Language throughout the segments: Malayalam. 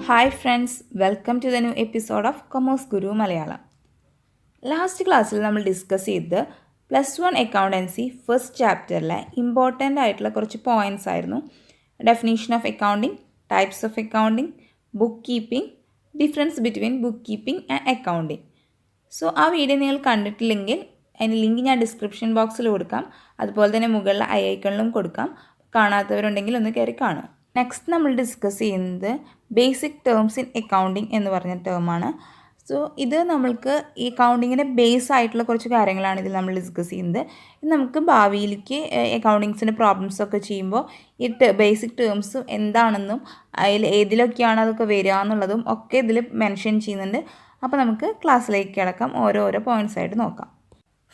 Hi friends, welcome to the new episode of Commerce Guru Malayalam. Last ക്ലാസ്സിൽ നമ്മൾ ഡിസ്കസ് ചെയ്ത് +1 അക്കൗണ്ടൻസി ഫസ്റ്റ് ചാപ്റ്ററിലെ ഇമ്പോർട്ടൻ്റ് ആയിട്ടുള്ള കുറച്ച് പോയിൻറ്റ്സ് ആയിരുന്നു. Definition of accounting, types of accounting, book keeping, difference between book keeping and accounting. So ആ വീഡിയോ നിങ്ങൾ കണ്ടിട്ടില്ലെങ്കിൽ അതിൻ്റെ ലിങ്ക് ഞാൻ ഡിസ്ക്രിപ്ഷൻ ബോക്സിൽ കൊടുക്കാം, അതുപോലെ തന്നെ മുകളിൽ ഐക്കണിലും കൊടുക്കാം. കാണാത്തവരുണ്ടെങ്കിൽ ഒന്ന് കയറി കാണുക. നെക്സ്റ്റ് നമ്മൾ ഡിസ്കസ് ചെയ്യുന്നത് ബേസിക് ടേംസ് ഇൻ അക്കൗണ്ടിങ് എന്ന് പറഞ്ഞ ടേമാണ്. സോ ഇത് നമ്മൾക്ക് ഈ അക്കൗണ്ടിങ്ങിൻ്റെ ബേസ് ആയിട്ടുള്ള കുറച്ച് കാര്യങ്ങളാണ് ഇതിൽ നമ്മൾ ഡിസ്കസ് ചെയ്യുന്നത്. ഇത് നമുക്ക് ഭാവിയിലേക്ക് അക്കൗണ്ടിങ്സിൻ്റെ പ്രോബ്ലംസ് ഒക്കെ ചെയ്യുമ്പോൾ ഈ ബേസിക് ടേംസ് എന്താണെന്നും അതിൽ ഏതിലൊക്കെയാണ് അതൊക്കെ വരിക എന്നുള്ളതും ഒക്കെ ഇതിൽ മെൻഷൻ ചെയ്യുന്നുണ്ട്. അപ്പോൾ നമുക്ക് ക്ലാസ്സിലേക്ക് കിടക്കാം, ഓരോരോ പോയിൻറ്റ്സ് ആയിട്ട് നോക്കാം.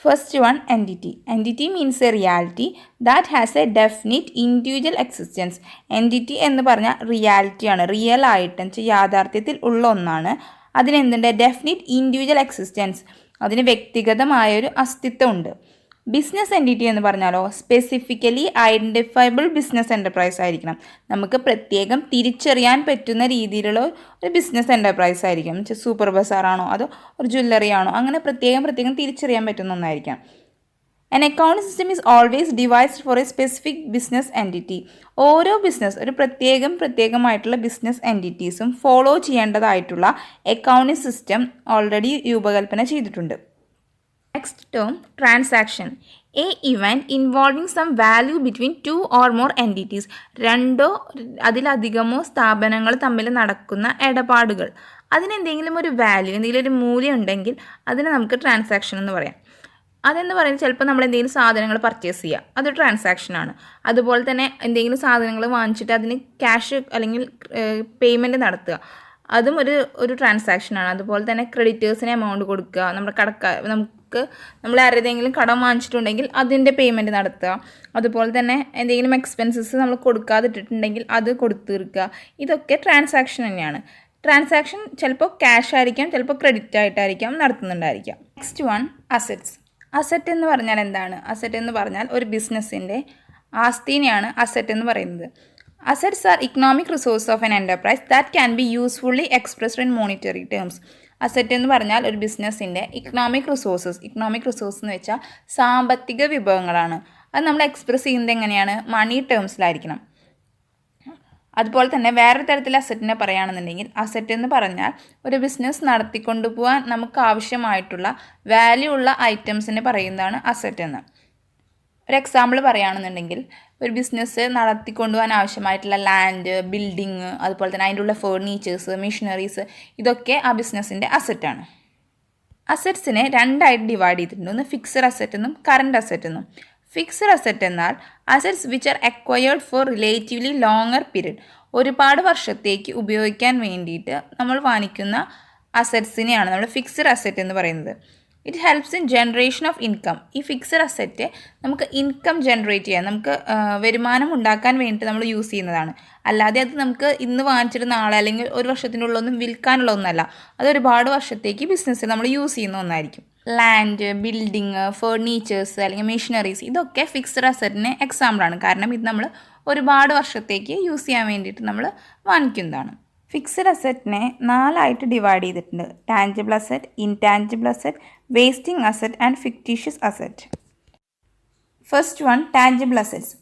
First one, entity. Entity means a reality that has a definite individual existence. Entity എന്ന് പറഞ്ഞാൽ റിയാലിറ്റിയാണ്, റിയൽ ആയിട്ട് യാഥാർത്ഥ്യത്തിൽ ഉള്ള ഒന്നാണ്. അതിനെന്തുണ്ട്? ഡെഫിനിറ്റ് ഇൻഡിവിജ്വൽ എക്സിസ്റ്റൻസ്, അതിന് വ്യക്തിഗതമായൊരു അസ്തിത്വമുണ്ട്. ബിസിനസ് എൻറ്റിറ്റി എന്ന് പറഞ്ഞാലോ സ്പെസിഫിക്കലി ഐഡൻറ്റിഫയബിൾ ബിസിനസ് എൻ്റർപ്രൈസ് ആയിരിക്കണം. നമുക്ക് പ്രത്യേകം തിരിച്ചറിയാൻ പറ്റുന്ന രീതിയിലുള്ള ഒരു ബിസിനസ് എൻ്റർപ്രൈസ് ആയിരിക്കും. സൂപ്പർ ബസാറാണോ അതോ ഒരു ജ്വല്ലറി ആണോ, അങ്ങനെ പ്രത്യേകം തിരിച്ചറിയാൻ പറ്റുന്ന ഒന്നായിരിക്കാം. An accounting system is always devised for a specific business entity. ഓരോ ബിസിനസ് ഒരു പ്രത്യേകമായിട്ടുള്ള ബിസിനസ് എൻറ്റിറ്റീസും ഫോളോ ചെയ്യേണ്ടതായിട്ടുള്ള അക്കൗണ്ടിങ് സിസ്റ്റം ഓൾറെഡി രൂപകൽപ്പന ചെയ്തിട്ടുണ്ട്. Next term, transaction. A event involving some value between 2 or more entities. രണ്ടോ അതിലധികമോ സ്ഥാപനങ്ങൾ തമ്മിൽ നടക്കുന്ന ഇടപാടുകൾ. അതിനെന്തെങ്കിലും ഒരു വാല്യൂ, എന്തെങ്കിലും ഒരു മൂല്യം ഉണ്ടെങ്കിൽ അതിന് നമുക്ക് ട്രാൻസാക്ഷൻ എന്ന് പറയാം. അതെന്ന് പറയുന്നത് ചിലപ്പോൾ നമ്മൾ എന്തെങ്കിലും സാധനങ്ങൾ പർച്ചേസ് ചെയ്യുക, അതൊരു ട്രാൻസാക്ഷനാണ്. അതുപോലെ തന്നെ എന്തെങ്കിലും സാധനങ്ങൾ വാങ്ങിച്ചിട്ട് അതിന് ക്യാഷ് അല്ലെങ്കിൽ പേയ്മെൻറ്റ് നടത്തുക, അതും ഒരു ട്രാൻസാക്ഷനാണ്. അതുപോലെ തന്നെ ക്രെഡിറ്റേഴ്സിന് എമൗണ്ട് കൊടുക്കുക, നമ്മൾ ആരുടെയെങ്കിലും കടം വാങ്ങിച്ചിട്ടുണ്ടെങ്കിൽ അതിൻ്റെ പേയ്മെൻറ്റ് നടത്തുക. അതുപോലെ തന്നെ എന്തെങ്കിലും എക്സ്പെൻസസ് നമ്മൾ കൊടുക്കാതിട്ടിട്ടുണ്ടെങ്കിൽ അത് കൊടുത്തു തീർക്കുക. ഇതൊക്കെ ട്രാൻസാക്ഷൻ തന്നെയാണ്. ട്രാൻസാക്ഷൻ ചിലപ്പോൾ ക്യാഷ് ആയിരിക്കാം, ചിലപ്പോൾ ക്രെഡിറ്റ് ആയിട്ടായിരിക്കാം നടത്തുന്നുണ്ടായിരിക്കാം. Next one, assets. അസറ്റ് എന്ന് പറഞ്ഞാൽ എന്താണ്? അസറ്റ് എന്ന് പറഞ്ഞാൽ ഒരു ബിസിനസ്സിൻ്റെ ആസ്തിനെയാണ് അസറ്റ് എന്ന് പറയുന്നത്. Assets R economic resource of N enterprise that can be usefully expressed in monetary terms. Asset എന്ന് പറഞ്ഞാൽ ഒരു ബിസിനസ്സിൻ്റെ ഇക്കണോമിക് റിസോഴ്സസ് എന്ന് വെച്ചാൽ സാമ്പത്തിക വിഭവങ്ങളാണ്. അത് നമ്മൾ എക്സ്പ്രസ് ചെയ്യുന്നത് എങ്ങനെയാണ്? മണി ടേംസിലായിരിക്കണം. അതുപോലെ തന്നെ വേറൊരു തരത്തിൽ അസറ്റിനെ പറയുകയാണെന്നുണ്ടെങ്കിൽ, അസറ്റ് എന്ന് പറഞ്ഞാൽ ഒരു ബിസിനസ് നടത്തിക്കൊണ്ടു പോകാൻ നമുക്ക് ആവശ്യമായിട്ടുള്ള വാല്യൂ ഉള്ള ഐറ്റംസിനെ പറയുന്നതാണ് അസറ്റ് എന്ന്. ഒരു എക്സാമ്പിൾ പറയുകയാണെന്നുണ്ടെങ്കിൽ, ഒരു ബിസിനസ് നടത്തിക്കൊണ്ടുപോകാൻ ആവശ്യമായിട്ടുള്ള ലാൻഡ്, ബിൽഡിങ്, അതുപോലെ തന്നെ അതിൻ്റെ ഉള്ള ഫേർണിച്ചേഴ്സ്, മെഷീനറീസ്, ഇതൊക്കെ ആ ബിസിനസ്സിൻ്റെ അസറ്റാണ്. അസറ്റ്സിനെ രണ്ടായിട്ട് ഡിവൈഡ് ചെയ്തിട്ടുണ്ട്. ഒന്ന് ഫിക്സഡ് അസറ്റ് എന്നും കറണ്ട് അസറ്റ് എന്നും. ഫിക്സഡ് അസറ്റ് എന്നാൽ assets which are acquired for relatively longer period, ഒരുപാട് വർഷത്തേക്ക് ഉപയോഗിക്കാൻ വേണ്ടിയിട്ട് നമ്മൾ വാങ്ങിക്കുന്ന അസറ്റ്സിനെയാണ് നമ്മൾ ഫിക്സഡ് അസറ്റ് എന്ന് പറയുന്നത്. It helps in generation of income. ഈ ഫിക്സഡ് അസറ്റ് നമുക്ക് ഇൻകം ജനറേറ്റ് ചെയ്യാൻ, നമുക്ക് വരുമാനം ഉണ്ടാക്കാൻ വേണ്ടിയിട്ട് നമ്മൾ യൂസ് ചെയ്യുന്നതാണ്. അല്ലാതെ അത് നമുക്ക് ഇന്ന് വാങ്ങിച്ചിട്ട് നാളെ അല്ലെങ്കിൽ ഒരു വർഷത്തിനുള്ളൊന്നും വിൽക്കാനുള്ള ഒന്നല്ല. അത് ഒരുപാട് വർഷത്തേക്ക് ബിസിനസ്സിൽ നമ്മൾ യൂസ് ചെയ്യുന്ന ഒന്നായിരിക്കും. ലാൻഡ്, ബിൽഡിങ്, ഫേർണിച്ചേഴ്സ് അല്ലെങ്കിൽ മെഷീനറീസ്, ഇതൊക്കെ ഫിക്സഡ് അസറ്റിന് എക്സാമ്പിളാണ്. കാരണം ഇത് നമ്മൾ ഒരുപാട് വർഷത്തേക്ക് യൂസ് ചെയ്യാൻ വേണ്ടിയിട്ട് നമ്മൾ വാങ്ങിക്കുന്നതാണ്. ഫിക്സഡ് അസറ്റിനെ 4ആയിട്ട് ഡിവൈഡ് ചെയ്തിട്ടുണ്ട്. Tangible asset, intangible asset, wasting asset and fictitious asset. First one, tangible assets.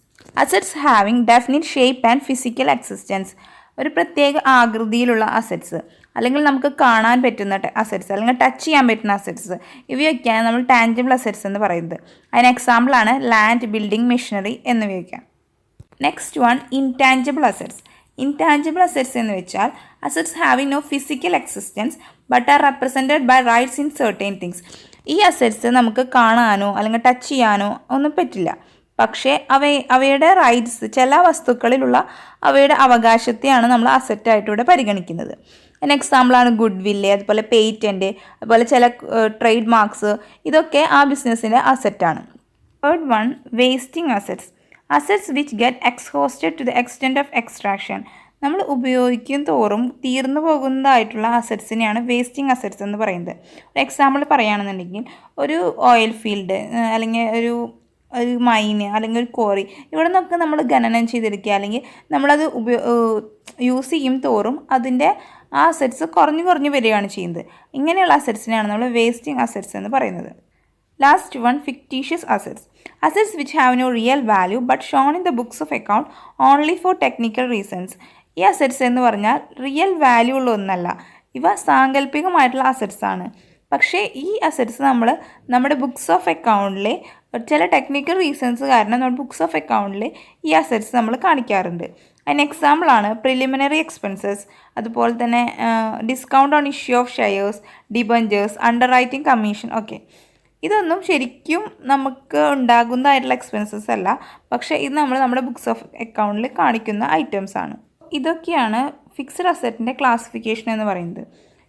Assets having definite shape and physical existence. ഒരു പ്രത്യേക ആകൃതിയിലുള്ള അസറ്റ്സ് അല്ലെങ്കിൽ നമുക്ക് കാണാൻ പറ്റുന്ന അസറ്റ്സ് അല്ലെങ്കിൽ ടച്ച് ചെയ്യാൻ പറ്റുന്ന അസറ്റ്സ്, ഇവയൊക്കെയാണ് നമ്മൾ ടാഞ്ചിബിൾ അസറ്റ്സ് എന്ന് പറയുന്നത്. അതിന് എക്സാമ്പിളാണ് ലാൻഡ്, ബിൽഡിംഗ്, മെഷീനറി എന്നിവയൊക്കെ. Next one, intangible assets. Intangible assets എന്ന് വെച്ചാൽ assets having no physical existence but are represented by rights in certain things. ഈ അസറ്റ്സ് നമുക്ക് കാണാനോ അല്ലെങ്കിൽ ടച്ച് ചെയ്യാനോ ഒന്നും പറ്റില്ല, പക്ഷേ അവയുടെ റൈറ്റ്സ്, ചില വസ്തുക്കളിലുള്ള അവയുടെ അവകാശത്തെയാണ് നമ്മൾ അസറ്റായിട്ടിവിടെ പരിഗണിക്കുന്നത്. അതിന് എക്സാമ്പിളാണ് ഗുഡ് വില്ല്, അതുപോലെ പേറ്റൻറ്റ്, അതുപോലെ ചില ട്രേഡ് മാർക്സ്, ഇതൊക്കെ ആ ബിസിനസ്സിൻ്റെ അസറ്റാണ്. Third one, wasting assets. Assets which get exhausted to the extent of extraction. നമ്മൾ ഉപയോഗിക്കും തോറും തീർന്നു പോകുന്നതായിട്ടുള്ള അസറ്റ്സിനെയാണ് വേസ്റ്റിംഗ് അസറ്റ്സ് എന്ന് പറയുന്നത്. ഒരു എക്സാമ്പിൾ പറയുകയാണെന്നുണ്ടെങ്കിൽ, ഒരു ഓയിൽ ഫീൽഡ് അല്ലെങ്കിൽ ഒരു ഒരു മൈന് അല്ലെങ്കിൽ ഒരു ക്വാറി ഇവിടെ നിന്നൊക്കെ നമ്മൾ ഖനനം ചെയ്തെടുക്കുക അല്ലെങ്കിൽ നമ്മളത് യൂസ് ചെയ്യും തോറും അതിൻ്റെ ആ അസറ്റ്സ് കുറഞ്ഞു വരികയാണ് ചെയ്യുന്നത്. ഇങ്ങനെയുള്ള അസറ്റ്സിനെയാണ് നമ്മൾ വേസ്റ്റിംഗ് അസറ്റ്സ് എന്ന് പറയുന്നത്. Last one, fictitious assets. Assets which have no real value but shown in the books of account only for technical reasons. ഈ അസറ്റ്സ് എന്ന് പറഞ്ഞാൽ റിയൽ വാല്യൂ ഉള്ള ഒന്നല്ല, ഇവ സാങ്കല്പികമായിട്ടുള്ള അസറ്റ്സ് ആണ്. പക്ഷേ ഈ അസറ്റ്സ് നമ്മുടെ ബുക്സ് ഓഫ് അക്കൗണ്ടിൽ ചില ടെക്നിക്കൽ റീസൺസ് കാരണം നമ്മുടെ ബുക്സ് ഓഫ് അക്കൗണ്ടിൽ ഈ അസറ്റ്സ് നമ്മൾ കാണിക്കാറുണ്ട്. അതിന് എക്സാമ്പിളാണ് പ്രിലിമിനറി എക്സ്പെൻസസ്, അതുപോലെ തന്നെ discount on issue of shares, debentures, under writing commission. Okay, ഇതൊന്നും ശരിക്കും നമുക്ക് ഉണ്ടാകുന്നതായിട്ടുള്ള എക്സ്പെൻസസ് അല്ല, പക്ഷേ ഇത് നമ്മുടെ ബുക്സ് ഓഫ് അക്കൗണ്ടിൽ കാണിക്കുന്ന ഐറ്റംസ് ആണ്. ഇതൊക്കെയാണ് ഫിക്സഡ് അസറ്റിൻ്റെ ക്ലാസിഫിക്കേഷൻ എന്ന് പറയുന്നത്.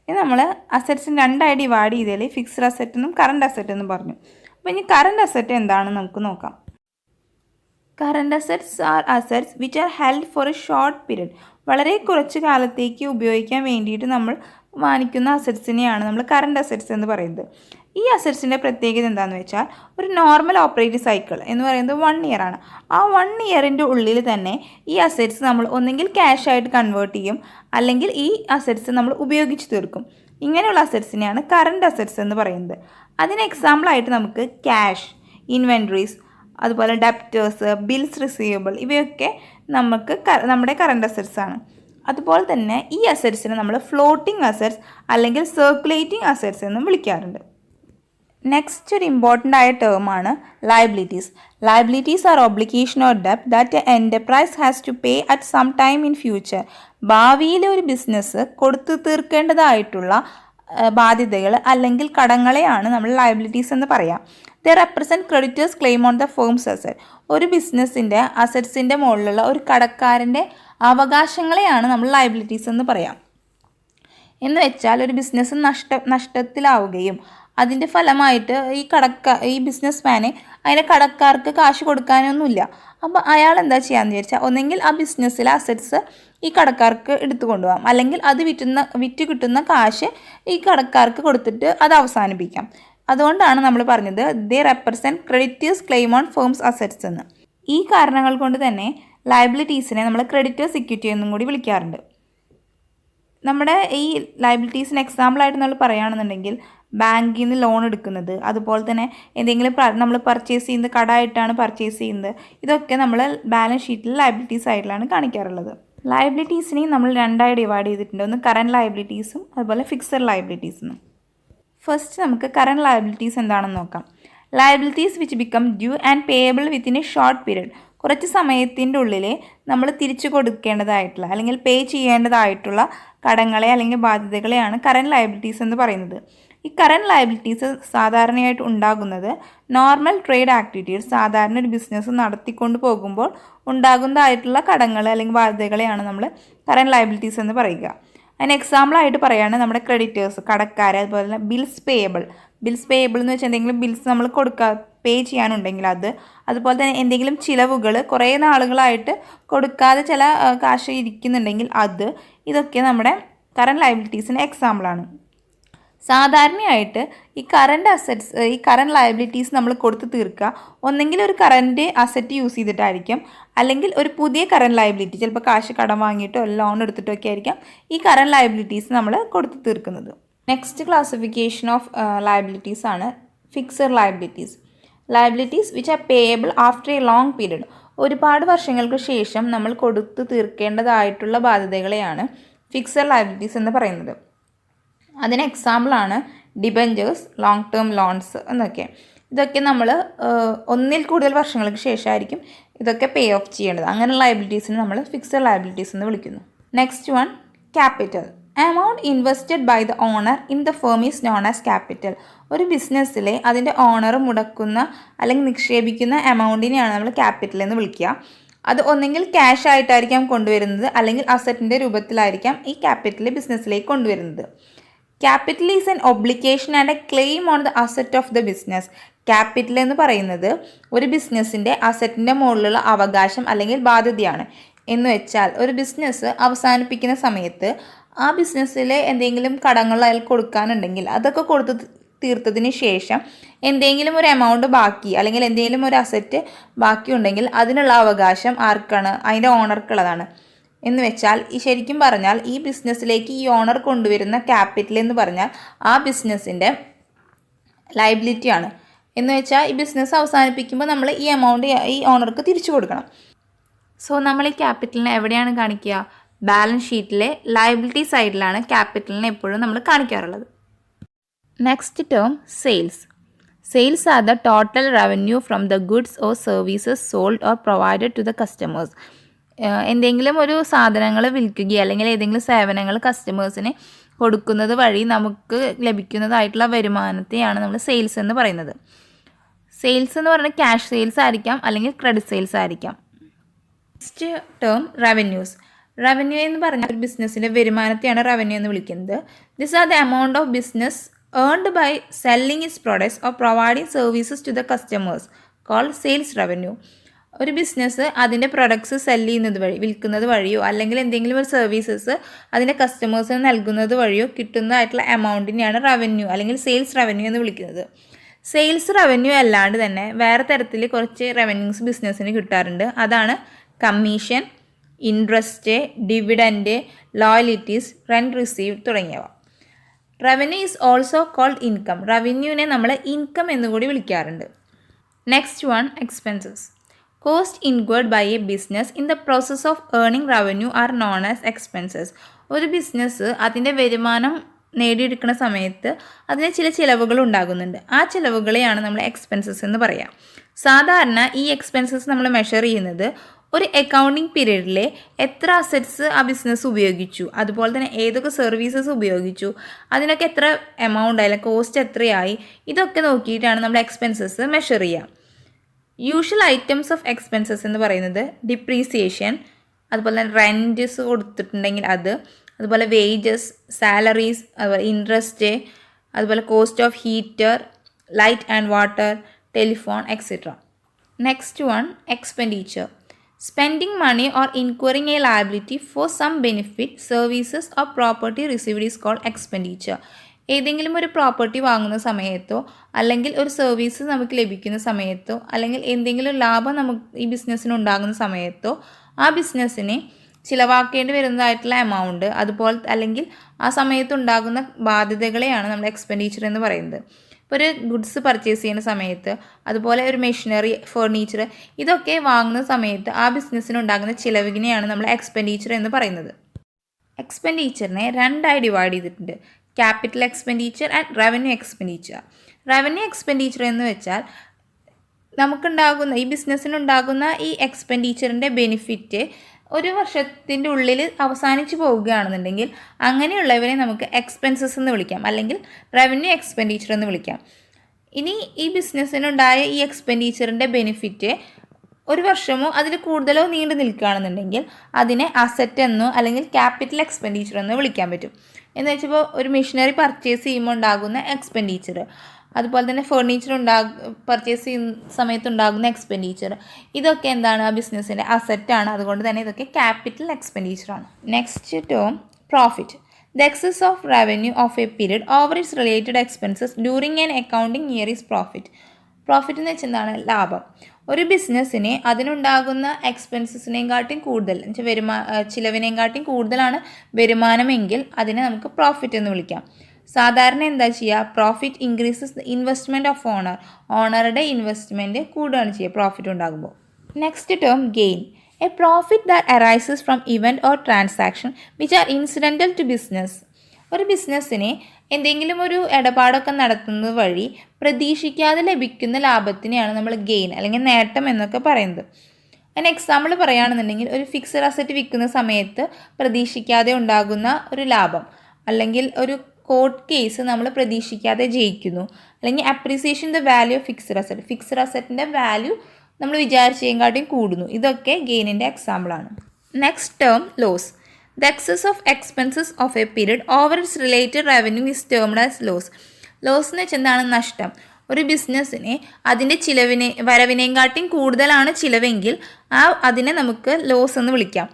ഇനി നമ്മൾ അസറ്റ്സിന് രണ്ടായി ഡിവൈഡ് ചെയ്തതിൽ ഫിക്സഡ് അസറ്റ് എന്നും കറണ്ട് അസറ്റ് എന്നും പറഞ്ഞു. അപ്പോൾ ഇനി കറണ്ട് അസറ്റ് എന്താണെന്ന് നമുക്ക് നോക്കാം. Current assets R assets which are held for A short period. വളരെ കുറച്ച് കാലത്തേക്ക് ഉപയോഗിക്കാൻ വേണ്ടിയിട്ട് നമ്മൾ വാങ്ങിക്കുന്ന അസറ്റ്സിനെയാണ് നമ്മൾ കറണ്ട് അസറ്റ്സ് എന്ന് പറയുന്നത്. ഈ അസറ്റ്സിൻ്റെ പ്രത്യേകത എന്താണെന്ന് വെച്ചാൽ ഒരു നോർമൽ ഓപ്പറേറ്റിംഗ് സൈക്കിൾ എന്ന് പറയുന്നത് 1 ഇയർ ആണ്. ആ 1 ഇയറിൻ്റെ ഉള്ളിൽ തന്നെ ഈ അസറ്റ്സ് നമ്മൾ ഒന്നെങ്കിൽ ക്യാഷ് ആയിട്ട് കൺവേർട്ട് ചെയ്യും, അല്ലെങ്കിൽ ഈ അസറ്റ്സ് നമ്മൾ ഉപയോഗിച്ച് തീർക്കും. ഇങ്ങനെയുള്ള അസറ്റ്സിനെയാണ് കറണ്ട് അസറ്റ്സ് എന്ന് പറയുന്നത്. അതിന് എക്സാമ്പിളായിട്ട് നമുക്ക് ക്യാഷ്, ഇൻവെൻട്രീസ്, അതുപോലെ ഡെപ്റ്റേഴ്സ്, ബിൽസ് റിസീവബിൾ, ഇവയൊക്കെ നമ്മുടെ കറണ്ട് അസറ്റ്സ് ആണ്. അതുപോലെ തന്നെ ഈ അസറ്റ്സിനെ നമ്മൾ ഫ്ലോട്ടിംഗ് അസറ്റ്സ് അല്ലെങ്കിൽ സർക്കുലേറ്റിംഗ് അസറ്റ്സ് എന്നും വിളിക്കാറുണ്ട്. നെക്സ്റ്റ് ഒരു ഇമ്പോർട്ടൻ്റ് ആയ ടേമാണ് liabilities. Liabilities are obligation or ഡെപ്റ്റ് that a enterprise has to pay at some time in future. ഭാവിയിലെ ഒരു ബിസിനസ് കൊടുത്തു തീർക്കേണ്ടതായിട്ടുള്ള ബാധ്യതകൾ അല്ലെങ്കിൽ കടങ്ങളെയാണ് നമ്മൾ ലയബിലിറ്റീസ് എന്ന് പറയാം. The represent creditors claim on the firm's asset. ഒരു ബിസിനസ്സിൻ്റെ അസറ്റ്സിൻ്റെ മുകളിലുള്ള ഒരു കടക്കാരൻ്റെ അവകാശങ്ങളെയാണ് നമ്മൾ ലയബിലിറ്റീസ് എന്ന് പറയാം. എന്ന് വെച്ചാൽ ഒരു ബിസിനസ് നഷ്ടത്തിലാവുകയും അതിൻ്റെ ഫലമായിട്ട് ഈ ബിസിനസ് മാന് അതിൻ്റെ കടക്കാർക്ക് കാശ് കൊടുക്കാനൊന്നുമില്ല. അപ്പോൾ അയാൾ എന്താ ചെയ്യാന്ന് വിചാരിച്ചാൽ ഒന്നെങ്കിൽ ആ ബിസിനസ്സിലെ അസറ്റ്സ് ഈ കടക്കാർക്ക് എടുത്തു കൊണ്ടുപോകാം, അല്ലെങ്കിൽ അത് വിറ്റ് കിട്ടുന്ന കാശ് ഈ കടക്കാർക്ക് കൊടുത്തിട്ട് അത് അവസാനിപ്പിക്കാം. അതുകൊണ്ടാണ് നമ്മൾ പറഞ്ഞത് they represent creditors claim on firms assets എന്ന്. ഈ കാരണങ്ങൾ കൊണ്ട് തന്നെ ലയബിലിറ്റീസിനെ നമ്മൾ ക്രെഡിറ്റേഴ്സ് ഇക്വിറ്റി എന്നും കൂടി വിളിക്കാറുണ്ട്. നമ്മുടെ ഈ ലയബിലിറ്റീസിന് എക്സാമ്പിളായിട്ട് നമ്മൾ പറയുകയാണെന്നുണ്ടെങ്കിൽ ബാങ്കിൽ നിന്ന് ലോൺ എടുക്കുന്നത്, അതുപോലെ തന്നെ എന്തെങ്കിലും നമ്മൾ പർച്ചേസ് ചെയ്യുന്നത് കടമായിട്ടാണ് പർച്ചേസ് ചെയ്യുന്നത്, ഇതൊക്കെ നമ്മൾ ബാലൻസ് ഷീറ്റിൽ ലയബിലിറ്റീസ് ആയിട്ടാണ് കാണിക്കാറുള്ളത്. ലയബിലിറ്റീസിനെയും നമ്മൾ രണ്ടായി ഡിവൈഡ് ചെയ്തിട്ടുണ്ട്. ഒന്ന് കറണ്ട് ലയബിലിറ്റീസും അതുപോലെ ഫിക്സഡ് ലയബിലിറ്റീസും. ഫസ്റ്റ് നമുക്ക് കറണ്ട് ലയബിലിറ്റീസ് എന്താണെന്ന് നോക്കാം. Liabilities which become due and payable within A short period. കുറച്ച് സമയത്തിൻ്റെ ഉള്ളിൽ നമ്മൾ തിരിച്ചു കൊടുക്കേണ്ടതായിട്ടുള്ള അല്ലെങ്കിൽ പേ ചെയ്യേണ്ടതായിട്ടുള്ള കടങ്ങളെ അല്ലെങ്കിൽ ബാധ്യതകളെയാണ് കറണ്ട് ലയബിലിറ്റീസ് എന്ന് പറയുന്നത്. ഈ കറണ്ട് ലയബിലിറ്റീസ് സാധാരണയായിട്ട് ഉണ്ടാകുന്നത് നോർമൽ ട്രേഡ് ആക്ടിവിറ്റീസ്, സാധാരണ ഒരു ബിസിനസ് നടത്തിക്കൊണ്ട് പോകുമ്പോൾ ഉണ്ടാകുന്നതായിട്ടുള്ള കടങ്ങൾ അല്ലെങ്കിൽ ബാധ്യതകളെയാണ് നമ്മൾ കറണ്ട് ലയബിലിറ്റീസ് എന്ന് പറയുക. അതിന് എക്സാമ്പിളായിട്ട് പറയുകയാണ് നമ്മുടെ ക്രെഡിറ്റേഴ്സ്, കടക്കാർ, അതുപോലെ തന്നെ ബിൽസ് പേയബിൾ. ബിൽസ് പേയബിൾ എന്ന് വെച്ചാൽ എന്തെങ്കിലും ബിൽസ് നമ്മൾ പേ ചെയ്യാനുണ്ടെങ്കിൽ അതുപോലെ തന്നെ എന്തെങ്കിലും ചിലവുകൾ കുറേ നാളുകളായിട്ട് കൊടുക്കാതെ ചില കാശ് ഇരിക്കുന്നുണ്ടെങ്കിൽ ഇതൊക്കെ നമ്മുടെ കറണ്ട് ലയബിലിറ്റീസിന് എക്സാമ്പിളാണ്. സാധാരണയായിട്ട് ഈ കറണ്ട് ലയബിലിറ്റീസ് നമ്മൾ കൊടുത്ത് തീർക്കുക ഒന്നെങ്കിൽ ഒരു കറണ്ട് അസറ്റ് യൂസ് ചെയ്തിട്ടായിരിക്കും, അല്ലെങ്കിൽ ഒരു പുതിയ കറണ്ട് ലയബിലിറ്റി, ചിലപ്പോൾ കാശ് കടം വാങ്ങിയിട്ടോ ലോൺ എടുത്തിട്ടോ ഒക്കെ ആയിരിക്കാം ഈ കറണ്ട് ലയബിലിറ്റീസ് നമ്മൾ കൊടുത്ത് തീർക്കുന്നത്. നെക്സ്റ്റ് ക്ലാസിഫിക്കേഷൻ ഓഫ് ലയബിലിറ്റീസ് ആണ് fixed liabilities. Liabilities which are payable after A long period. ഒരുപാട് വർഷങ്ങൾക്ക് ശേഷം നമ്മൾ കൊടുത്തു തീർക്കേണ്ടതായിട്ടുള്ള ബാധ്യതകളെയാണ് ഫിക്സഡ് ലയബിലിറ്റീസ് എന്ന് പറയുന്നത്. അതിന് എക്സാമ്പിളാണ് ഡിബഞ്ചേഴ്സ്, ലോങ് ടേം ലോൺസ് എന്നൊക്കെ. ഇതൊക്കെ നമ്മൾ ഒന്നിൽ കൂടുതൽ വർഷങ്ങൾക്ക് ശേഷമായിരിക്കും ഇതൊക്കെ പേ ഓഫ് ചെയ്യേണ്ടത്. അങ്ങനെ ലയബിലിറ്റീസിന് നമ്മൾ ഫിക്സഡ് ലയബിലിറ്റീസ് എന്ന് വിളിക്കുന്നു. Next one, capital. Amount invested by the owner in the firm is known as capital. ഒരു ബിസിനസ്സിലെ അതിൻ്റെ ഓണർ മുടക്കുന്ന അല്ലെങ്കിൽ നിക്ഷേപിക്കുന്ന എമൗണ്ടിനെയാണ് നമ്മൾ ക്യാപിറ്റൽ എന്ന് വിളിക്കുക. അത് ഒന്നെങ്കിൽ ക്യാഷ് ആയിട്ടായിരിക്കാം കൊണ്ടുവരുന്നത്, അല്ലെങ്കിൽ അസറ്റിൻ്റെ രൂപത്തിലായിരിക്കാം ഈ ക്യാപിറ്റൽ ബിസിനസ്സിലേക്ക് കൊണ്ടുവരുന്നത്. Capital is N obligation and A claim on the asset of the business. Capital എന്ന് പറയുന്നത് ഒരു ബിസിനസ്സിൻ്റെ അസറ്റിൻ്റെ മുകളിലുള്ള അവകാശം അല്ലെങ്കിൽ ബാധ്യതയാണ്. എന്ന് വെച്ചാൽ ഒരു ബിസിനസ് അവസാനിപ്പിക്കുന്ന സമയത്ത് ആ ബിസിനസ്സിലെ എന്തെങ്കിലും കടങ്ങൾ അയാൾ കൊടുക്കാനുണ്ടെങ്കിൽ അതൊക്കെ കൊടുത്ത് തീർത്തതിന് ശേഷം എന്തെങ്കിലും ഒരു എമൗണ്ട് ബാക്കി അല്ലെങ്കിൽ എന്തെങ്കിലും ഒരു അസറ്റ് ബാക്കി ഉണ്ടെങ്കിൽ അതിനുള്ള അവകാശം ആർക്കാണ്? അതിൻ്റെ ഓണർക്കുള്ളതാണ്. എന്ന് വെച്ചാൽ ശരിക്കും പറഞ്ഞാൽ ഈ ബിസിനസ്സിലേക്ക് ഈ ഓണർ കൊണ്ടുവരുന്ന ക്യാപിറ്റൽ എന്ന് പറഞ്ഞാൽ ആ ബിസിനസ്സിൻ്റെ ലയബിലിറ്റിയാണ്. എന്ന് വെച്ചാൽ ഈ ബിസിനസ് അവസാനിപ്പിക്കുമ്പോൾ നമ്മൾ ഈ എമൗണ്ട് ഈ ഓണർക്ക് തിരിച്ചു കൊടുക്കണം. സോ നമ്മൾ ഈ ക്യാപിറ്റലിനെ എവിടെയാണ് കാണിക്കുക? ബാലൻസ് ഷീറ്റിലെ ലയബിലിറ്റി സൈഡിലാണ് ക്യാപിറ്റലിനെ എപ്പോഴും നമ്മൾ കാണിക്കാറുള്ളത്. Next term sales. Sales are the total revenue from the goods or services sold or provided to the customers. എന്തെങ്കിലും ഒരു സാധനങ്ങൾ വിൽക്കുകയോ അല്ലെങ്കിൽ ഏതെങ്കിലും സേവനങ്ങൾ കസ്റ്റമേഴ്സിന് കൊടുക്കുന്നത് വഴി നമുക്ക് ലഭിക്കുന്നതായിട്ടുള്ള വരുമാനത്തെയാണ് നമ്മൾ സെയിൽസ് എന്ന് പറയുന്നത്. സെയിൽസ് എന്ന് പറയുന്നത് ക്യാഷ് സെയിൽസ് ആയിരിക്കാം അല്ലെങ്കിൽ ക്രെഡിറ്റ് സെയിൽസ് ആയിരിക്കാം. Next term revenues. റവന്യൂ എന്ന് പറഞ്ഞാൽ ഒരു ബിസിനസ്സിൻ്റെ വരുമാനത്തെയാണ് റവന്യൂ എന്ന് വിളിക്കുന്നത്. This are the amount of business earned by selling its products or providing services to the customers called sales revenue. ഒരു ബിസിനസ് അതിൻ്റെ പ്രൊഡക്ട്സ് സെല് ചെയ്യുന്നത് വഴി, വിൽക്കുന്നത് വഴിയോ അല്ലെങ്കിൽ എന്തെങ്കിലും ഒരു സർവീസസ് അതിൻ്റെ കസ്റ്റമേഴ്സിന് നൽകുന്നത് വഴിയോ കിട്ടുന്നതായിട്ടുള്ള എമൗണ്ടിനെയാണ് റവന്യൂ അല്ലെങ്കിൽ സെയിൽസ് റവന്യൂ എന്ന് വിളിക്കുന്നത്. സെയിൽസ് റവന്യൂ അല്ലാണ്ട് തന്നെ വേറെ തരത്തിൽ കുറച്ച് റവന്യൂസ് ബിസിനസ്സിന് കിട്ടാറുണ്ട്. അതാണ് commission, interest, dividend, royalties, rent received തുടങ്ങിയവ. Revenue is also called income. റവന്യൂവിനെ നമ്മൾ ഇൻകം എന്നുകൂടി വിളിക്കാറുണ്ട്. Next one expenses. Cost incurred by a business in the process of earning revenue are known as expenses. ഒരു ബിസിനസ് അതിൻ്റെ വരുമാനം നേടിയെടുക്കുന്ന സമയത്ത് അതിന് ചില ചിലവുകൾ ഉണ്ടാകുന്നുണ്ട്. ആ ചിലവുകളെയാണ് നമ്മൾ എക്സ്പെൻസസ് എന്ന് പറയാം. സാധാരണ ഈ എക്സ്പെൻസസ് നമ്മൾ മെഷർ ചെയ്യുന്നത് ഒരു അക്കൗണ്ടിങ് പീരീഡിലെ എത്ര അസറ്റ്സ് ആ ബിസിനസ് ഉപയോഗിച്ചു, അതുപോലെ തന്നെ ഏതൊക്കെ സർവീസസ് ഉപയോഗിച്ചു, അതിനൊക്കെ എത്ര എമൗണ്ട് അല്ലെങ്കിൽ കോസ്റ്റ് എത്രയായി, ഇതൊക്കെ നോക്കിയിട്ടാണ് നമ്മൾ എക്സ്പെൻസസ് മെഷർ ചെയ്യുക. യൂഷ്വൽ ഐറ്റംസ് ഓഫ് എക്സ്പെൻസസ് എന്ന് പറയുന്നത് ഡിപ്രീസിയേഷൻ, അതുപോലെ തന്നെ റെൻറ്റ്സ് കൊടുത്തിട്ടുണ്ടെങ്കിൽ അത്, അതുപോലെ വേജസ്, സാലറീസ്, അതുപോലെ ഇൻട്രസ്റ്റ്, അതുപോലെ cost of heater, light and water, telephone etcetera. Next one expenditure. Spending money or incurring a liability for some benefit, services or property received is called expenditure. ഏതെങ്കിലും ഒരു പ്രോപ്പർട്ടി വാങ്ങുന്ന സമയത്തോ അല്ലെങ്കിൽ ഒരു സർവീസ് നമുക്ക് ലഭിക്കുന്ന സമയത്തോ അല്ലെങ്കിൽ എന്തെങ്കിലും ലാഭം നമുക്ക് ഈ ബിസിനസ്സിന് ഉണ്ടാകുന്ന സമയത്തോ ആ ബിസിനസ്സിന് ചിലവാക്കേണ്ടി വരുന്നതായിട്ടുള്ള എമൗണ്ട്, അതുപോലെ അല്ലെങ്കിൽ ആ സമയത്തുണ്ടാകുന്ന ബാധ്യതകളെയാണ് നമ്മൾ എക്സ്പെൻഡിച്ചർ എന്ന് പറയുന്നത്. ഇപ്പോൾ ഒരു ഗുഡ്സ് പർച്ചേസ് ചെയ്യുന്ന സമയത്ത്, അതുപോലെ ഒരു മെഷീനറി, ഫർണിച്ചർ, ഇതൊക്കെ വാങ്ങുന്ന സമയത്ത് ആ ബിസിനസ്സിനുണ്ടാകുന്ന ചിലവിനെയാണ് നമ്മൾ എക്സ്പെൻഡിച്ചർ എന്ന് പറയുന്നത്. എക്സ്പെൻഡിച്ചറിനെ രണ്ടായി ഡിവൈഡ് ചെയ്തിട്ടുണ്ട്: capital expenditure and revenue expenditure. Revenue expenditure എന്ന് വെച്ചാൽ നമുക്കുണ്ടാകുന്ന ഈ ബിസിനസ്സിനുണ്ടാകുന്ന ഈ എക്സ്പെൻഡിച്ചറിൻ്റെ ബെനിഫിറ്റ് ഒരു വർഷത്തിൻ്റെ ഉള്ളിൽ അവസാനിച്ച് പോവുകയാണെന്നുണ്ടെങ്കിൽ അങ്ങനെയുള്ളവരെ നമുക്ക് എക്സ്പെൻസസ് എന്ന് വിളിക്കാം, അല്ലെങ്കിൽ റവന്യൂ എക്സ്പെൻഡിച്ചർ എന്ന് വിളിക്കാം. ഇനി ഈ ബിസിനസ്സിനുണ്ടായ ഈ എക്സ്പെൻഡിച്ചറിൻ്റെ ബെനിഫിറ്റ് ഒരു വർഷമോ അതിൽ കൂടുതലോ നീണ്ടു നിൽക്കുകയാണെന്നുണ്ടെങ്കിൽ അതിനെ അസറ്റ് എന്നോ അല്ലെങ്കിൽ ക്യാപിറ്റൽ എക്സ്പെൻഡിച്ചർ എന്നോ വിളിക്കാൻ പറ്റും. എന്ന് വെച്ചപ്പോൾ ഒരു മെഷീനറി പർച്ചേസ് ചെയ്യുമ്പോൾ ഉണ്ടാകുന്ന എക്സ്പെൻഡിച്ചർ, അതുപോലെ തന്നെ ഫർണിച്ചർ പർച്ചേസ് ചെയ്യുന്ന സമയത്തുണ്ടാകുന്ന എക്സ്പെൻഡിച്ചർ, ഇതൊക്കെ എന്താണ്? ആ ബിസിനസ്സിൻ്റെ അസറ്റാണ്. അതുകൊണ്ട് തന്നെ ഇതൊക്കെ ക്യാപിറ്റൽ എക്സ്പെൻഡിച്ചറാണ്. Next term profit. The excess of revenue of a period over its related expenses during an accounting year is profit. Profit എന്ന് വെച്ചാൽ എന്താണ്? ലാഭം. ഒരു ബിസിനസ്സിന് അതിനുണ്ടാകുന്ന എക്സ്പെൻസസിനെക്കാട്ടിയും കൂടുതൽ ചിലവിനെക്കാട്ടിയും കൂടുതലാണ് വരുമാനമെങ്കിൽ അതിനെ നമുക്ക് പ്രോഫിറ്റ് എന്ന് വിളിക്കാം. സാധാരണ എന്താ ചെയ്യുക? Profit increases the investment of owner. ഓണറുടെ ഇൻവെസ്റ്റ്മെൻറ്റ് കൂടുകയാണ് ചെയ്യുക പ്രോഫിറ്റ് ഉണ്ടാകുമ്പോൾ. Next term gain. A profit that arises from event or transaction which are incidental to business. ഒരു ബിസിനസ്സിന് എന്തെങ്കിലും ഒരു ഇടപാടൊക്കെ നടത്തുന്നത് വഴി പ്രതീക്ഷിക്കാതെ ലഭിക്കുന്ന ലാഭത്തിനെയാണ് നമ്മൾ ഗെയിൻ അല്ലെങ്കിൽ നേട്ടം എന്നൊക്കെ പറയുന്നത്. അതിന് എക്സാമ്പിൾ പറയുകയാണെന്നുണ്ടെങ്കിൽ ഒരു ഫിക്സഡ് അസറ്റ് വിൽക്കുന്ന സമയത്ത് പ്രതീക്ഷിക്കാതെ ഉണ്ടാകുന്ന ഒരു ലാഭം, അല്ലെങ്കിൽ ഒരു കോർട്ട് കേസ് നമ്മൾ പ്രതീക്ഷിക്കാതെ ജയിക്കുന്നു, അല്ലെങ്കിൽ appreciation the value of fixed അസറ്റിൻ്റെ വാല്യൂ നമ്മൾ വിചാരിച്ചതിനെക്കാട്ടിയും കൂടുന്നു. ഇതൊക്കെ ഗെയിനിൻ്റെ എക്സാമ്പിളാണ്. Next term loss. The excess of expenses of a period over its related revenue is termed as loss. Loss എന്ന് വെച്ചാൽ എന്താണ്? നഷ്ടം. ഒരു ബിസിനസ്സിനെ അതിൻ്റെ വരവിനെക്കാട്ടിയും കൂടുതലാണ് ചിലവെങ്കിൽ അതിനെ നമുക്ക് ലോസ് എന്ന് വിളിക്കാം.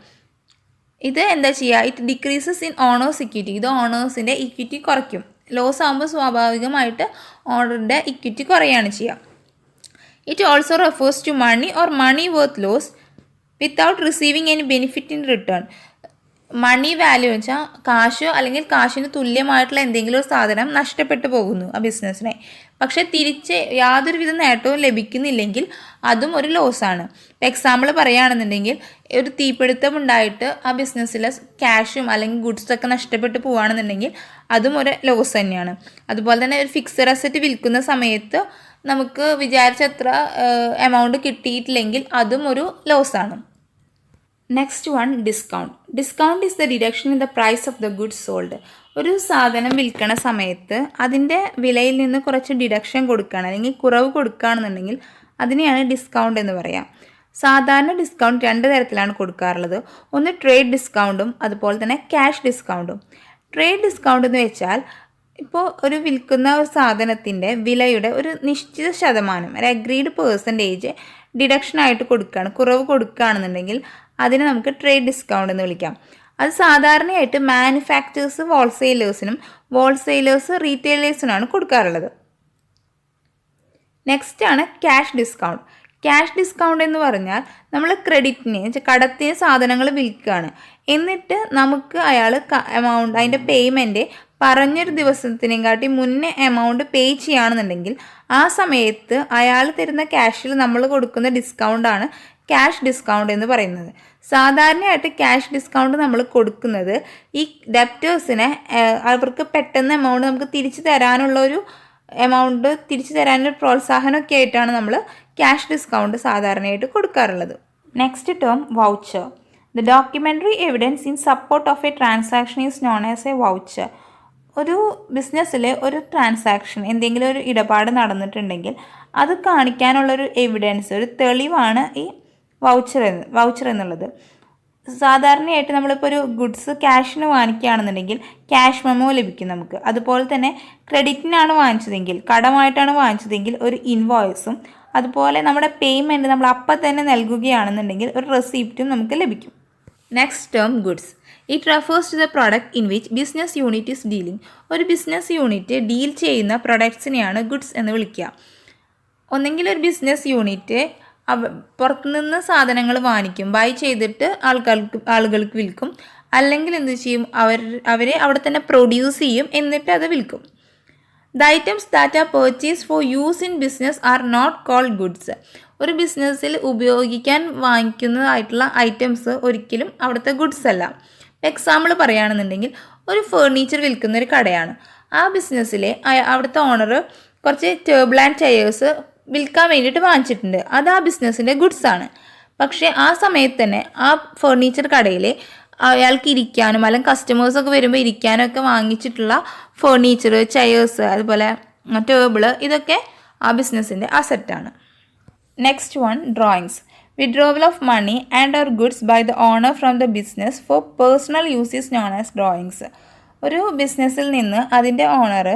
ഇത് എന്താ ചെയ്യുക? It decreases in owners equity. ഇത് ഓണേഴ്സിൻ്റെ ഇക്വിറ്റി കുറയ്ക്കും. ലോസ് ആകുമ്പോൾ സ്വാഭാവികമായിട്ട് ഓണറിൻ്റെ ഇക്വിറ്റി കുറയുകയാണ് ചെയ്യുക. It also refers to money or money worth loss without receiving any benefit in return. Money value എന്ന് വെച്ചാൽ കാശോ അല്ലെങ്കിൽ കാശിന് തുല്യമായിട്ടുള്ള എന്തെങ്കിലും ഒരു സാധനം നഷ്ടപ്പെട്ടു പോകുന്നു ആ ബിസിനസ്സിനെ, പക്ഷെ തിരിച്ച് യാതൊരുവിധ നേട്ടവും ലഭിക്കുന്നില്ലെങ്കിൽ അതും ഒരു ലോസാണ്. ഇപ്പോൾ എക്സാമ്പിൾ പറയുകയാണെന്നുണ്ടെങ്കിൽ ഒരു തീപിടുത്തം ഉണ്ടായിട്ട് ആ ബിസിനസ്സിലെ ക്യാഷും അല്ലെങ്കിൽ ഗുഡ്സൊക്കെ നഷ്ടപ്പെട്ടു പോവുകയാണെന്നുണ്ടെങ്കിൽ അതും ഒരു ലോസ് തന്നെയാണ്. അതുപോലെ തന്നെ ഒരു ഫിക്സഡ് അസറ്റ് വിൽക്കുന്ന സമയത്ത് നമുക്ക് വിചാരിച്ചത്ര എമൗണ്ട് കിട്ടിയിട്ടില്ലെങ്കിൽ അതും ഒരു ലോസാണ്. Next one, discount. Discount is the deduction in the price of the goods sold. ഒരു സാധനം വിൽക്കണ സമയത്ത് അതിൻ്റെ വിലയിൽ നിന്ന് കുറച്ച് ഡിഡക്ഷൻ കൊടുക്കുകയാണ് അല്ലെങ്കിൽ കുറവ് കൊടുക്കുകയാണെന്നുണ്ടെങ്കിൽ അതിനെയാണ് ഡിസ്കൗണ്ട് എന്ന് പറയാം. സാധാരണ ഡിസ്കൗണ്ട് 2 തരത്തിലാണ് കൊടുക്കാറുള്ളത്. ഒന്ന് ട്രേഡ് ഡിസ്കൗണ്ടും അതുപോലെ തന്നെ ക്യാഷ് ഡിസ്കൗണ്ടും. ട്രേഡ് ഡിസ്കൗണ്ട് എന്ന് വെച്ചാൽ ഇപ്പോൾ ഒരു വിൽക്കുന്ന ഒരു സാധനത്തിൻ്റെ വിലയുടെ ഒരു നിശ്ചിത ശതമാനം, ഒരു അഗ്രീഡ് പെർസെൻറ്റേജ് ഡിഡക്ഷനായിട്ട് കൊടുക്കുകയാണ്, കുറവ് കൊടുക്കുകയാണെന്നുണ്ടെങ്കിൽ അതിനെ നമുക്ക് ട്രേഡ് ഡിസ്കൗണ്ട് എന്ന് വിളിക്കാം. അത് സാധാരണയായിട്ട് മാനുഫാക്ചേഴ്സ് ഹോൾസെയിലേഴ്സ് റീറ്റെയിലേഴ്സിനാണ് കൊടുക്കാറുള്ളത്. നെക്സ്റ്റ് ആണ് ക്യാഷ് ഡിസ്കൗണ്ട്. ക്യാഷ് ഡിസ്കൗണ്ട് എന്ന് പറഞ്ഞാൽ നമ്മൾ കടത്തിന് സാധനങ്ങൾ വിൽക്കുകയാണ്, എന്നിട്ട് നമുക്ക് അയാൾ എമൗണ്ട് അതിൻ്റെ പേയ്മെൻറ്റ് പറഞ്ഞൊരു ദിവസത്തിനെക്കാട്ടി മുന്നേ എമൗണ്ട് പേ ചെയ്യുകയാണെന്നുണ്ടെങ്കിൽ ആ സമയത്ത് അയാൾ തരുന്ന ക്യാഷിൽ നമ്മൾ കൊടുക്കുന്ന ഡിസ്കൗണ്ടാണ് ക്യാഷ് ഡിസ്കൗണ്ട് എന്ന് പറയുന്നത്. സാധാരണയായിട്ട് ക്യാഷ് ഡിസ്കൗണ്ട് നമ്മൾ കൊടുക്കുന്നത് ഈ ഡെപ്റ്റേഴ്സിനെ അവർക്ക് പെട്ടെന്ന് എമൗണ്ട് നമുക്ക് തിരിച്ചു തരാനുള്ള പ്രോത്സാഹനമൊക്കെ ആയിട്ടാണ് നമ്മൾ ക്യാഷ് ഡിസ്കൗണ്ട് സാധാരണയായിട്ട് കൊടുക്കാറുള്ളത്. Next term, voucher. The documentary evidence in support of A transaction is known as A voucher. ഒരു ബിസിനസ്സിൽ ഒരു ട്രാൻസാക്ഷൻ, എന്തെങ്കിലും ഒരു ഇടപാട് നടന്നിട്ടുണ്ടെങ്കിൽ അത് കാണിക്കാനുള്ളൊരു എവിഡൻസ്, ഒരു തെളിവാണ് ഈ വൗച്ചർ എന്നുള്ളത്. സാധാരണയായിട്ട് നമ്മളിപ്പോൾ ഒരു ഗുഡ്സ് ക്യാഷിന് വാങ്ങിക്കുകയാണെന്നുണ്ടെങ്കിൽ ക്യാഷ് മെമ്മോ ലഭിക്കും നമുക്ക്. അതുപോലെ തന്നെ ക്രെഡിറ്റിനാണ് വാങ്ങിച്ചതെങ്കിൽ, കടമായിട്ടാണ് വാങ്ങിച്ചതെങ്കിൽ ഒരു ഇൻവോയ്സും, അതുപോലെ നമ്മുടെ പേയ്മെൻറ്റ് നമ്മൾ അപ്പം തന്നെ നൽകുകയാണെന്നുണ്ടെങ്കിൽ ഒരു റെസിപ്റ്റും നമുക്ക് ലഭിക്കും. Next term, goods. It refers to the product in which business unit is dealing. ഒരു ബിസിനസ് യൂണിറ്റ് ഡീൽ ചെയ്യുന്ന പ്രൊഡക്ട്സിനെയാണ് ഗുഡ്സ് എന്ന് വിളിക്കുക. ഒന്നെങ്കിൽ ഒരു ബിസിനസ് യൂണിറ്റ് പുറത്തുനിന്ന് സാധനങ്ങൾ വാങ്ങിക്കും, ബൈ ചെയ്തിട്ട് ആളുകൾക്ക് വിൽക്കും, അല്ലെങ്കിൽ എന്ത് ചെയ്യും, അവരെ അവിടെ തന്നെ പ്രൊഡ്യൂസ് ചെയ്യും, എന്നിട്ട് അത് വിൽക്കും. The items that are purchase for use in business are not called goods. ഒരു ബിസിനസ്സിൽ ഉപയോഗിക്കാൻ വാങ്ങിക്കുന്നതായിട്ടുള്ള ഐറ്റംസ് ഒരിക്കലും അവിടുത്തെ ഗുഡ്സ് അല്ല. എക്സാമ്പിൾ പറയുകയാണെന്നുണ്ടെങ്കിൽ ഒരു ഫേർണിച്ചർ വിൽക്കുന്ന ഒരു കടയാണ്. ആ ബിസിനസ്സിലെ അവിടുത്തെ ഓണർ കുറച്ച് ടേബിൾ ആൻഡ് ചെയേഴ്സ് വിൽക്കാൻ വേണ്ടിയിട്ട് വാങ്ങിച്ചിട്ടുണ്ട്. അത് ആ ബിസിനസ്സിൻ്റെ ഗുഡ്സാണ്. പക്ഷേ ആ സമയത്ത് തന്നെ ആ ഫേർണിച്ചർ കടയിൽ അയാൾക്ക് ഇരിക്കാനും അല്ലെങ്കിൽ കസ്റ്റമേഴ്സൊക്കെ വരുമ്പോൾ ഇരിക്കാനും ഒക്കെ വാങ്ങിച്ചിട്ടുള്ള ഫേർണിച്ചർ, ചെയേഴ്സ്, അതുപോലെ ടേബിള്, ഇതൊക്കെ ആ ബിസിനസ്സിൻ്റെ അസറ്റാണ്. Next one, drawings. Withdrawal of money and or goods by the owner from the business for personal use is known as drawings. ഒരു ബിസിനസ്സിൽ നിന്ന് അതിൻ്റെ ഓണർ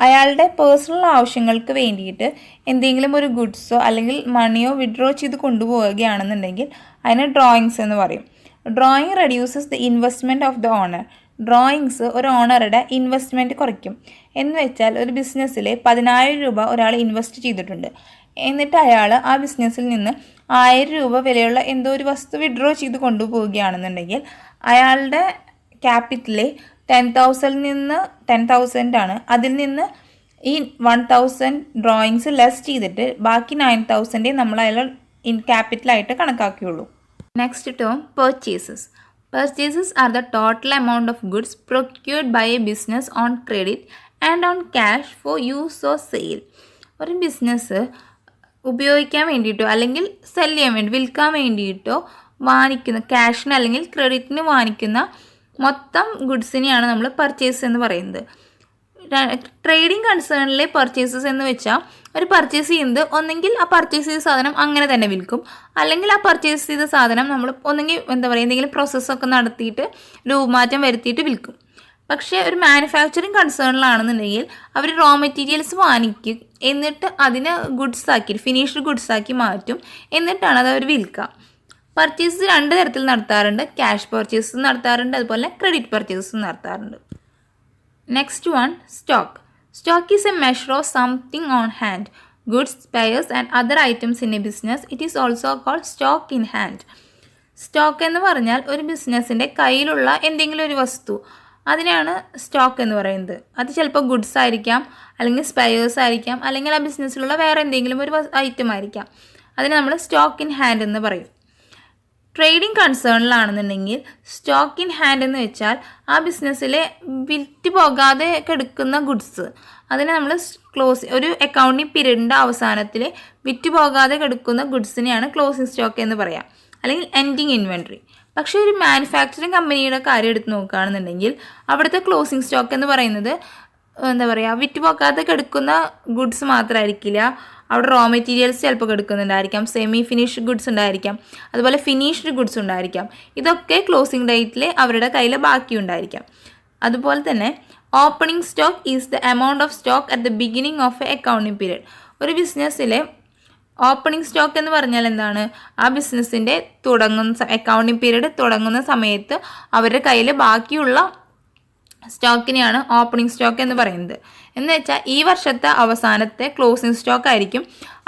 അയാളുടെ പേഴ്സണൽ ആവശ്യങ്ങൾക്ക് വേണ്ടിയിട്ട് എന്തെങ്കിലും ഒരു ഗുഡ്സോ അല്ലെങ്കിൽ മണിയോ വിഡ്രോ ചെയ്ത് കൊണ്ടുപോവുകയാണെന്നുണ്ടെങ്കിൽ അതിന് ഡ്രോയിങ്സ് എന്ന് പറയും. Drawing reduces the investment of the owner. Drawings ഒരു ഓണറുടെ ഇൻവെസ്റ്റ്മെൻറ്റ് കുറയ്ക്കും. എന്ന് വെച്ചാൽ ഒരു ബിസിനസ്സിൽ 10,000 രൂപ ഒരാൾ ഇൻവെസ്റ്റ് ചെയ്തിട്ടുണ്ട്, എന്നിട്ട് അയാൾ ആ ബിസിനസ്സിൽ നിന്ന് 1000 രൂപ വിലയുള്ള എന്തോ ഒരു വസ്തു വിഡ്രോ ചെയ്ത് കൊണ്ടുപോവുകയാണെന്നുണ്ടെങ്കിൽ അയാളുടെ ക്യാപിറ്റല് 10,000 ആണ്. അതിൽ നിന്ന് ഈ 1,000 ഡ്രോയിങ്സ് ലെസ് ചെയ്തിട്ട് ബാക്കി 9,000 നമ്മൾ അയാൾ ക്യാപിറ്റലായിട്ട് കണക്കാക്കിയുള്ളൂ. Next term, purchases. Purchases are the total amount of goods procured by a business on credit and on cash for use or sale. ഒരു ബിസിനസ് ഉപയോഗിക്കാൻ വേണ്ടിയിട്ടോ അല്ലെങ്കിൽ വിൽക്കാൻ വേണ്ടിയിട്ടോ വാങ്ങിക്കുന്ന ക്യാഷിന് അല്ലെങ്കിൽ ക്രെഡിറ്റിന് വാങ്ങിക്കുന്ന മൊത്തം ഗുഡ്സിനെയാണ് നമ്മൾ പർച്ചേസ് എന്ന് പറയുന്നത്. ട്രേഡിംഗ് കൺസേണിലെ പർച്ചേസസ് എന്ന് വെച്ചാൽ ഒരു പർച്ചേസ് ചെയ്യുന്നത് ഒന്നെങ്കിൽ ആ പർച്ചേസ് ചെയ്ത സാധനം അങ്ങനെ തന്നെ വിൽക്കും, അല്ലെങ്കിൽ ആ പർച്ചേസ് ചെയ്ത സാധനം നമ്മൾ ഒന്നെങ്കിൽ എന്തെങ്കിലും പ്രോസസ്സൊക്കെ നടത്തിയിട്ട് രൂപമാറ്റം വരുത്തിയിട്ട് വിൽക്കും. പക്ഷേ ഒരു മാനുഫാക്ചറിങ് കൺസേണിലാണെന്നുണ്ടെങ്കിൽ അവർ റോ മെറ്റീരിയൽസ് വാങ്ങിക്കും, എന്നിട്ട് അതിനെ ഫിനിഷ്ഡ് ഗുഡ്സാക്കി മാറ്റും, എന്നിട്ടാണ് അത് അവർ വിൽക്കുക. പർച്ചേസ് 2 തരത്തിൽ നടത്താറുണ്ട്. ക്യാഷ് പർച്ചേസ് നടത്താറുണ്ട്, അതുപോലെ ക്രെഡിറ്റ് പർച്ചേസും നടത്താറുണ്ട്. Next one, stock. Stock is a measure of something on hand. Goods, spares and other items in a business. It is also called stock in hand. Stock എന്ന് പറഞ്ഞാൽ ഒരു ബിസിനസ്സിൻ്റെ കയ്യിലുള്ള എന്തെങ്കിലും ഒരു വസ്തു, അതിനെയാണ് സ്റ്റോക്ക് എന്ന് പറയുന്നത്. അത് ചിലപ്പോൾ ഗുഡ്സ് ആയിരിക്കാം, അല്ലെങ്കിൽ സ്പെയേഴ്സ് ആയിരിക്കാം, അല്ലെങ്കിൽ ആ ബിസിനസ്സിലുള്ള വേറെ എന്തെങ്കിലും ഒരു ഐറ്റം ആയിരിക്കാം. അതിനെ നമ്മൾ സ്റ്റോക്ക് ഇൻ ഹാൻഡ് എന്ന് പറയും. ട്രേഡിംഗ് കൺസേണിലാണെന്നുണ്ടെങ്കിൽ സ്റ്റോക്ക് ഇൻ ഹാൻഡ് എന്ന് വെച്ചാൽ ആ ബിസിനസ്സിലെ വിറ്റ് പോകാതെ കിടക്കുന്ന ഗുഡ്സ്, അതിനെ നമ്മൾ ഒരു അക്കൗണ്ടിങ് പീരീഡിൻ്റെ അവസാനത്തിൽ വിറ്റ് പോകാതെ കിടക്കുന്ന ഗുഡ്സിനെയാണ് ക്ലോസിംഗ് സ്റ്റോക്ക് എന്ന് പറയാം, അല്ലെങ്കിൽ എൻഡിങ് ഇൻവെൻട്രി. പക്ഷേ ഒരു മാനുഫാക്ചറിങ് കമ്പനിയുടെ കാര്യം എടുത്ത് നോക്കുകയാണെന്നുണ്ടെങ്കിൽ അവിടുത്തെ ക്ലോസിംഗ് സ്റ്റോക്ക് എന്ന് പറയുന്നത് എന്താ പറയുക, വിറ്റ് പോകാതെ കിടക്കുന്ന ഗുഡ്സ് മാത്രമായിരിക്കില്ല. അവിടെ റോ മെറ്റീരിയൽസ് ചിലപ്പോൾ കിടക്കുന്നുണ്ടായിരിക്കാം, സെമി ഫിനിഷ്ഡ് ഗുഡ്സ് ഉണ്ടായിരിക്കാം, അതുപോലെ ഫിനിഷ്ഡ് ഗുഡ്സ് ഉണ്ടായിരിക്കാം. ഇതൊക്കെ ക്ലോസിംഗ് ഡേറ്റിൽ അവരുടെ കയ്യിൽ ബാക്കി ഉണ്ടായിരിക്കാം. അതുപോലെ തന്നെ opening stock is the amount of stock at the beginning of A accounting period. ഒരു ബിസിനസ്സിലെ ഓപ്പണിംഗ് സ്റ്റോക്ക് എന്ന് പറഞ്ഞാൽ എന്താണ്, ആ ബിസിനസ്സിൻ്റെ അക്കൗണ്ടിങ് പീരീഡ് തുടങ്ങുന്ന സമയത്ത് അവരുടെ കയ്യിൽ ബാക്കിയുള്ള സ്റ്റോക്കിനെയാണ് ഓപ്പണിംഗ് സ്റ്റോക്ക് എന്ന് പറയുന്നത്. എന്ന് വെച്ചാൽ ഈ വർഷത്തെ അവസാനത്തെ ക്ലോസിംഗ് സ്റ്റോക്ക് ആയിരിക്കും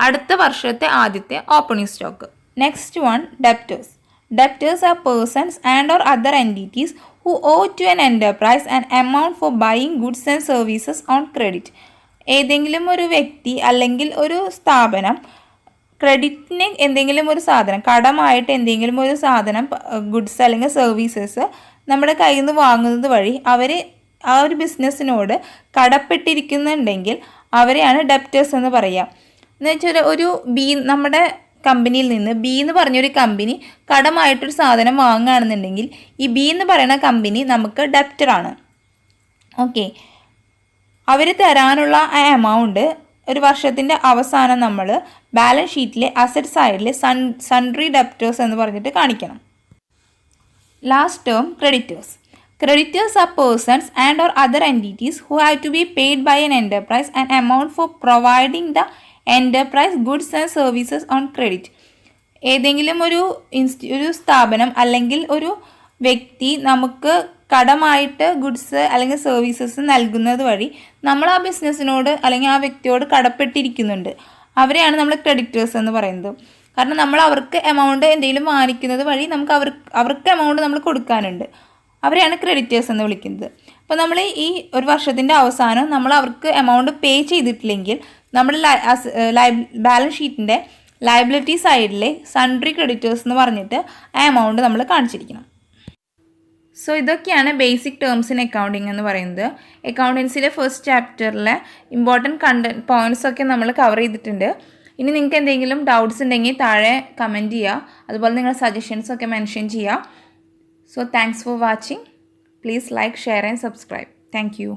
അടുത്ത വർഷത്തെ ആദ്യത്തെ opening stock. Next one, debtors. Debtors are persons and or other entities who owe to an enterprise an amount for buying goods and services on credit. ഏതെങ്കിലും ഒരു വ്യക്തി അല്ലെങ്കിൽ ഒരു സ്ഥാപനം ക്രെഡിറ്റിന് എന്തെങ്കിലും ഒരു സാധനം, കടമായിട്ട് എന്തെങ്കിലും ഒരു സാധനം, ഗുഡ്സ് അല്ലെങ്കിൽ സർവീസസ് നമ്മുടെ കയ്യിൽ നിന്ന് വാങ്ങുന്നത് വഴി അവർ ആ ഒരു ബിസിനസ്സിനോട് കടപ്പെട്ടിരിക്കുന്നുണ്ടെങ്കിൽ അവരെയാണ് ഡെപ്റ്റേഴ്സ് എന്ന് പറയുക. എന്ന് വെച്ചാൽ ഒരു നമ്മുടെ കമ്പനിയിൽ നിന്ന് ബി എന്ന് പറഞ്ഞൊരു കമ്പനി കടമായിട്ടൊരു സാധനം വാങ്ങുകയാണെന്നുണ്ടെങ്കിൽ ഈ ബി എന്ന് പറയുന്ന കമ്പനി നമുക്ക് ഡെപ്റ്ററാണ്. ഓക്കെ, അവർ തരാനുള്ള ആ എമൗണ്ട് ഒരു വർഷത്തിൻ്റെ അവസാനം നമ്മൾ ബാലൻസ് ഷീറ്റിലെ അസറ്റ് സൈഡിൽ സൺട്രി ഡെപ്റ്റേഴ്സ് എന്ന് പറഞ്ഞിട്ട് കാണിക്കണം. Last term, creditors. Creditors are persons and or other entities who have to be paid by an enterprise an amount for providing the enterprise goods and services on credit. ഏതെങ്കിലും ഒരു സ്ഥാപനം അല്ലെങ്കിൽ ഒരു വ്യക്തി നമുക്ക് കടമായിട്ട് ഗുഡ്സ് അല്ലെങ്കിൽ സർവീസസ് നൽകുന്നത് വഴി നമ്മൾ ആ ബിസിനസ്സിനോട് അല്ലെങ്കിൽ ആ വ്യക്തിയോട് കടപ്പെട്ടിരിക്കുന്നുണ്ട്. അവരെയാണ് നമ്മൾ ക്രെഡിറ്റേഴ്സ് എന്ന് പറയുന്നത്. കാരണം നമ്മൾ അവർക്ക് എമൗണ്ട് എന്തെങ്കിലും വാങ്ങിക്കുന്നത് വഴി നമുക്ക് അവർക്ക് എമൗണ്ട് നമ്മൾ കൊടുക്കാനുണ്ട്. അവരെയാണ് ക്രെഡിറ്റേഴ്സ് എന്ന് വിളിക്കുന്നത്. അപ്പോൾ നമ്മൾ ഈ ഒരു വർഷത്തിൻ്റെ അവസാനം നമ്മൾ അവർക്ക് എമൗണ്ട് പേ ചെയ്തിട്ടില്ലെങ്കിൽ നമ്മൾ ബാലൻസ് ഷീറ്റിൻ്റെ ലയബിലിറ്റി സൈഡിലെ സൺട്രി ക്രെഡിറ്റേഴ്സ് എന്ന് പറഞ്ഞിട്ട് ആ എമൗണ്ട് നമ്മൾ കാണിച്ചിരിക്കണം. സോ ഇതൊക്കെയാണ് ബേസിക് ടേംസ് ഇൻ അക്കൗണ്ടിങ് എന്ന് പറയുന്നത്. അക്കൗണ്ടൻസിലെ ഫസ്റ്റ് ചാപ്റ്ററിലെ ഇമ്പോർട്ടൻറ്റ് പോയിൻറ്റ്സൊക്കെ നമ്മൾ കവർ ചെയ്തിട്ടുണ്ട്. ഇനി നിങ്ങൾക്ക് എന്തെങ്കിലും ഡൗട്ട്സ് ഉണ്ടെങ്കിൽ താഴെ കമൻറ്റ് ചെയ്യുക. അതുപോലെ നിങ്ങളുടെ സജഷൻസൊക്കെ മെൻഷൻ ചെയ്യുക. So thanks for watching. Please like, share and subscribe. Thank you.